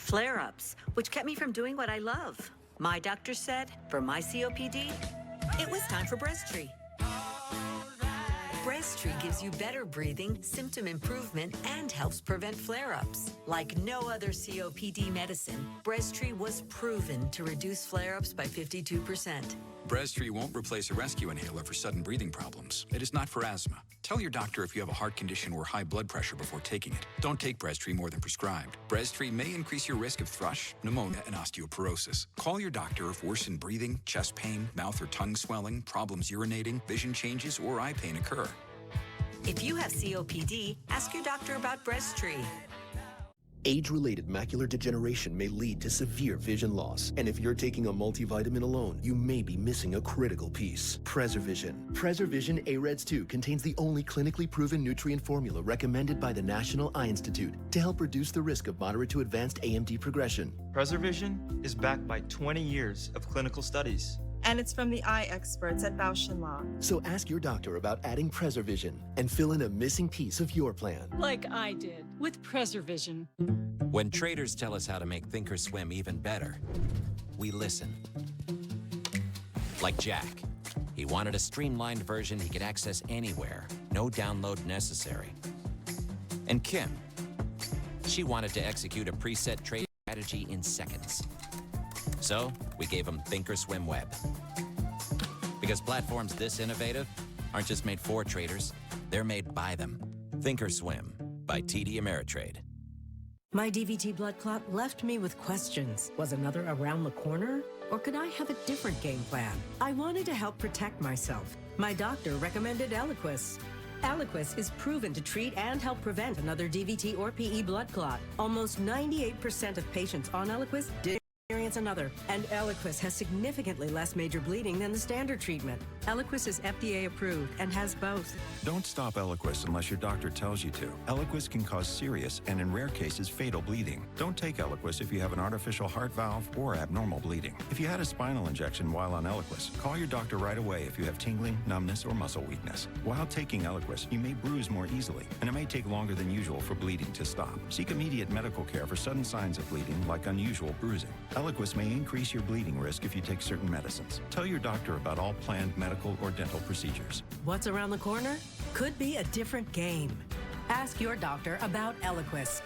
flare-ups, which kept me from doing what I love. My doctor said, for my COPD, it was time for Breztri. Breztri gives you better breathing, symptom improvement, and helps prevent flare-ups. Like no other COPD medicine, Breztri was proven to reduce flare-ups by 52%. Breztri won't replace a rescue inhaler for sudden breathing problems. It is not for asthma. Tell your doctor if you have a heart condition or high blood pressure before taking it. Don't take Breztri more than prescribed. Breztri may increase your risk of thrush, pneumonia, and osteoporosis. Call your doctor if worsened breathing, chest pain, mouth or tongue swelling, problems urinating, vision changes, or eye pain occur. If you have COPD, ask your doctor about Breztri. Age-related macular degeneration may lead to severe vision loss, and if you're taking a multivitamin alone, you may be missing a critical piece. PreserVision. PreserVision AREDS 2 contains the only clinically proven nutrient formula recommended by the National Eye Institute to help reduce the risk of moderate to advanced AMD progression. PreserVision is backed by 20 years of clinical studies. And it's from the eye experts at Bausch & Lomb. So ask your doctor about adding PreserVision and fill in a missing piece of your plan. Like I did with PreserVision. When traders tell us how to make Thinkorswim even better, we listen. Like Jack. He wanted a streamlined version he could access anywhere, no download necessary. And Kim. She wanted to execute a preset trade strategy in seconds. So, we gave them Thinkorswim Web. Because platforms this innovative aren't just made for traders, they're made by them. Thinkorswim by TD Ameritrade. My DVT blood clot left me with questions. Was another around the corner? Or could I have a different game plan? I wanted to help protect myself. My doctor recommended Eliquis. Eliquis is proven to treat and help prevent another DVT or PE blood clot. Almost 98% of patients on Eliquis did experience another, and Eliquis has significantly less major bleeding than the standard treatment. Eliquis is FDA approved and has both. Don't stop Eliquis unless your doctor tells you to. Eliquis can cause serious and, in rare cases, fatal bleeding. Don't take Eliquis if you have an artificial heart valve or abnormal bleeding. If you had a spinal injection while on Eliquis, call your doctor right away if you have tingling, numbness, or muscle weakness. While taking Eliquis, you may bruise more easily, and it may take longer than usual for bleeding to stop. Seek immediate medical care for sudden signs of bleeding, like unusual bruising. Eliquis may increase your bleeding risk if you take certain medicines. Tell your doctor about all planned medical or dental procedures. What's around the corner? Could be a different game. Ask your doctor about Eliquis.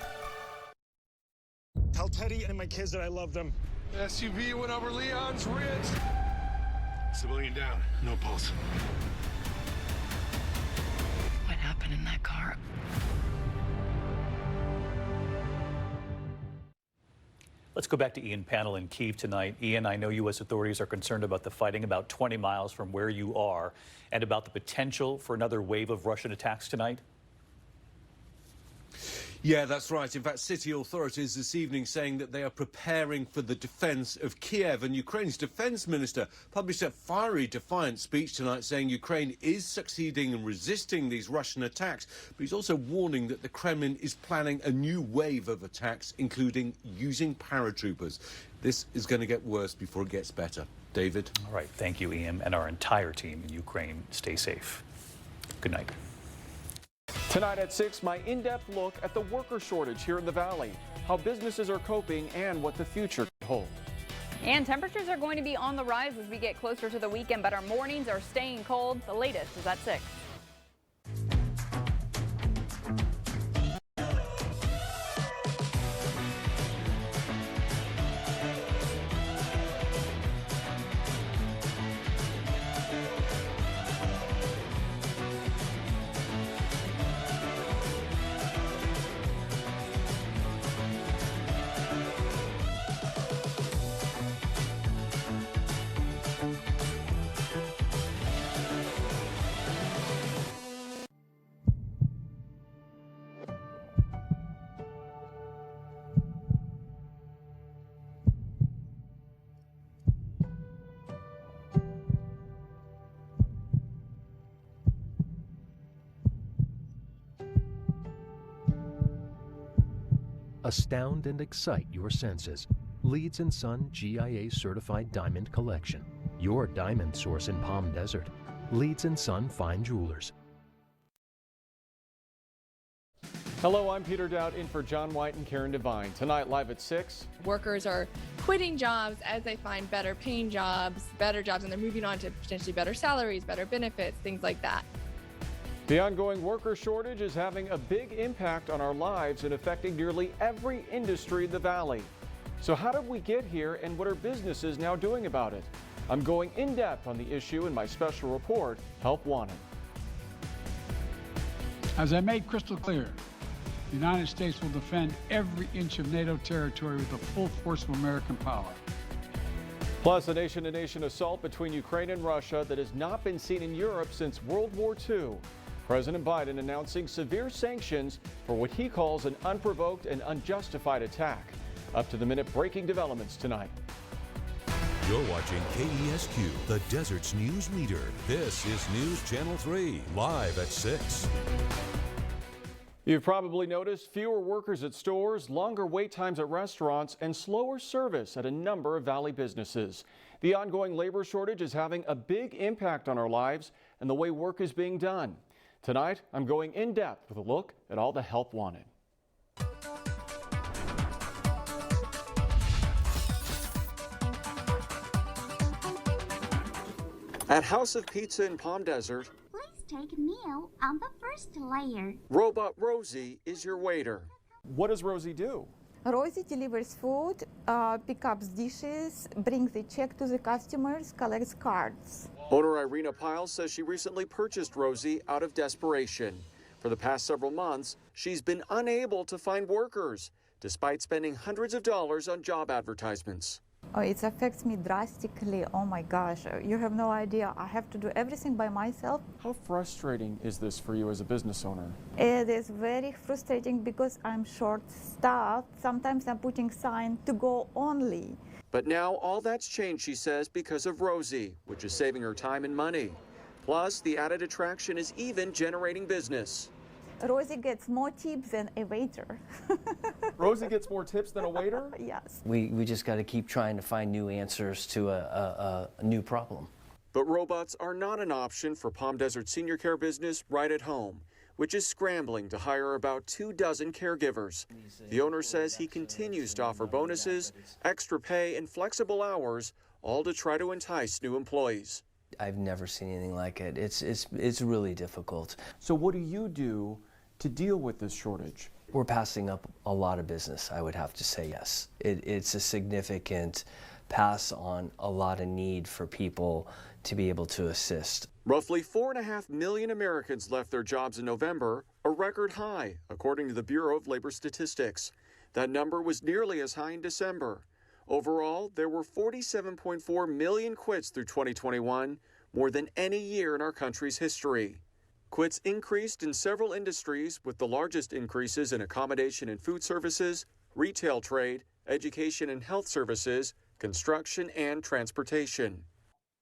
Tell Teddy and my kids that I love them. SUV went over Leon's wrist. Civilian down, no pulse. What happened in that car? Let's go back to Ian Panel in Kyiv tonight. Ian, I know U.S. authorities are concerned about the fighting about 20 miles from where you are and about the potential for another wave of Russian attacks tonight. Yeah, that's right. In fact, city authorities this evening saying that they are preparing for the defence of Kiev. And Ukraine's defence minister published a fiery, defiant speech tonight saying Ukraine is succeeding in resisting these Russian attacks. But he's also warning that the Kremlin is planning a new wave of attacks, including using paratroopers. This is going to get worse before it gets better. David? All right. Thank you, Ian. And our entire team in Ukraine, stay safe. Good night. Tonight at 6, my in-depth look at the worker shortage here in the Valley, how businesses are coping, and what the future could hold. And temperatures are going to be on the rise as we get closer to the weekend, but our mornings are staying cold. The latest is at 6. Astound and excite your senses. Leeds & Son GIA Certified Diamond Collection. Your diamond source in Palm Desert. Leeds & Son Fine Jewelers. Hello, I'm Peter Dowd in for John White and Karen Devine. Tonight, live at 6. Workers are quitting jobs as they find better paying jobs, better jobs, and they're moving on to potentially better salaries, better benefits, things like that. The ongoing worker shortage is having a big impact on our lives and affecting nearly every industry in the Valley. So how did we get here, and what are businesses now doing about it? I'm going in depth on the issue in my special report, Help Wanted. As I made crystal clear, the United States will defend every inch of NATO territory with the full force of American power. Plus, a nation-to-nation assault between Ukraine and Russia that has not been seen in Europe since World War II. President Biden announcing severe sanctions for what he calls an unprovoked and unjustified attack. Up-to-the-minute breaking developments tonight. You're watching KESQ, the Desert's news leader. This is News Channel 3, live at 6. You've probably noticed fewer workers at stores, longer wait times at restaurants, and slower service at a number of Valley businesses. The ongoing labor shortage is having a big impact on our lives and the way work is being done. Tonight, I'm going in depth with a look at all the help wanted. At House of Pizza in Palm Desert, take meal on the first layer. Robot Rosie is your waiter. What does Rosie do? Rosie delivers food, picks up dishes, brings the check to the customers, collects cards. Owner Irina Pyle says she recently purchased Rosie out of desperation. For the past several months, she's been unable to find workers, despite spending hundreds of dollars on job advertisements. Oh, it affects me drastically. Oh my gosh, you have no idea. I have to do everything by myself. How frustrating is this for you as a business owner? It is very frustrating because I'm short-staffed. Sometimes I'm putting sign to go only. But now all that's changed, she says, because of Rosie, which is saving her time and money. Plus, the added attraction is even generating business. Rosie gets more tips than a waiter. Rosie gets more tips than a waiter? Yes. We just got to keep trying to find new answers to a new problem. But robots are not an option for Palm Desert senior care business Right at Home, which is scrambling to hire about 24 caregivers. The owner says he continues to offer bonuses, extra pay, and flexible hours, all to try to entice new employees. I've never seen anything like it. It's really difficult. So what do you do to deal with this shortage? We're passing up a lot of business, I would have to say, yes. It's a significant pass on a lot of need for people to be able to assist. Roughly 4.5 million Americans left their jobs in November, a record high, according to the Bureau of Labor Statistics. That number was nearly as high in December. Overall, there were 47.4 million quits through 2021, more than any year in our country's history. Quits increased in several industries, with the largest increases in accommodation and food services, retail trade, education and health services, construction, and transportation.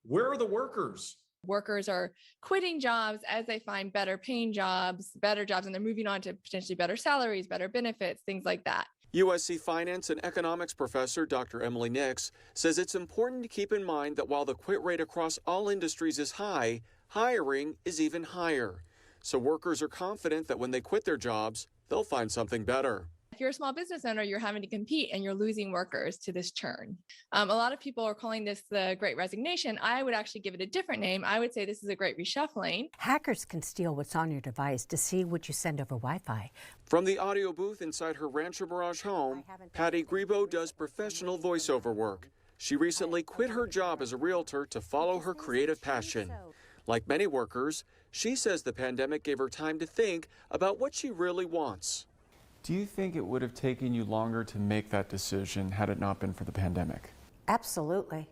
Where are the workers? Workers are quitting jobs as they find better paying jobs, better jobs, and they're moving on to potentially better salaries, better benefits, things like that. USC finance and economics professor Dr. Emily Nix says it's important to keep in mind that while the quit rate across all industries is high, hiring is even higher. So workers are confident that when they quit their jobs, they'll find something better. If you're a small business owner, you're having to compete and you're losing workers to this churn. A lot of people are calling this the Great Resignation. I would actually give it a different name. I would say this is a great reshuffling. Hackers can steal what's on your device to see what you send over Wi-Fi. From the audio booth inside her Rancho Mirage home, Patty Grebo does professional voiceover work. She recently quit her job as a realtor to follow her creative passion. Like many workers, she says the pandemic gave her time to think about what she really wants. Do you think it would have taken you longer to make that decision had it not been for the pandemic? Absolutely.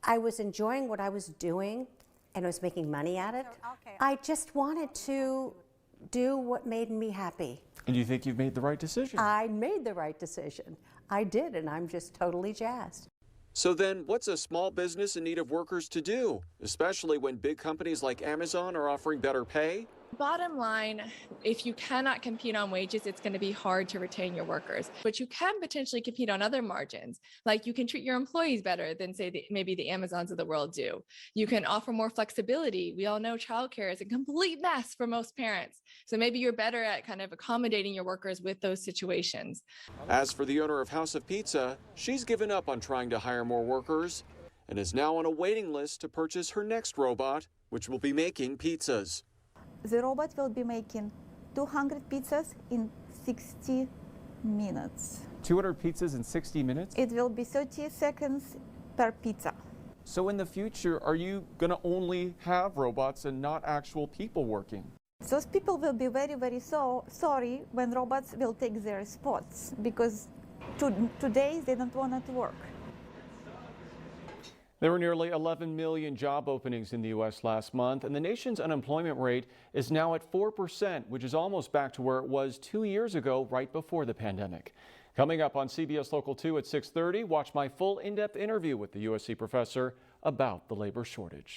I was enjoying what I was doing and I was making money at it. I just wanted to do what made me happy. And you think you've made the right decision? I made the right decision. I did, and I'm just totally jazzed. So then, what's a small business in need of workers to do, especially when big companies like Amazon are offering better pay, Bottom line, if you cannot compete on wages, it's going to be hard to retain your workers. But you can potentially compete on other margins, like you can treat your employees better than, say, maybe the Amazons of the world do. You can offer more flexibility. We all know childcare is a complete mess for most parents. So maybe you're better at kind of accommodating your workers with those situations. As for the owner of House of Pizza, she's given up on trying to hire more workers and is now on a waiting list to purchase her next robot, which will be making pizzas. The robot will be making 200 pizzas in 60 minutes. 200 pizzas in 60 minutes? It will be 30 seconds per pizza. So in the future, are you going to only have robots and not actual people working? Those people will be very, very sorry when robots will take their spots, because today they don't want to work. There were nearly 11 million job openings in the U.S. last month, and the nation's unemployment rate is now at 4%, which is almost back to where it was 2 years ago, right before the pandemic. Coming up on CBS Local 2 at 6:30, watch my full in-depth interview with the USC professor about the labor shortage.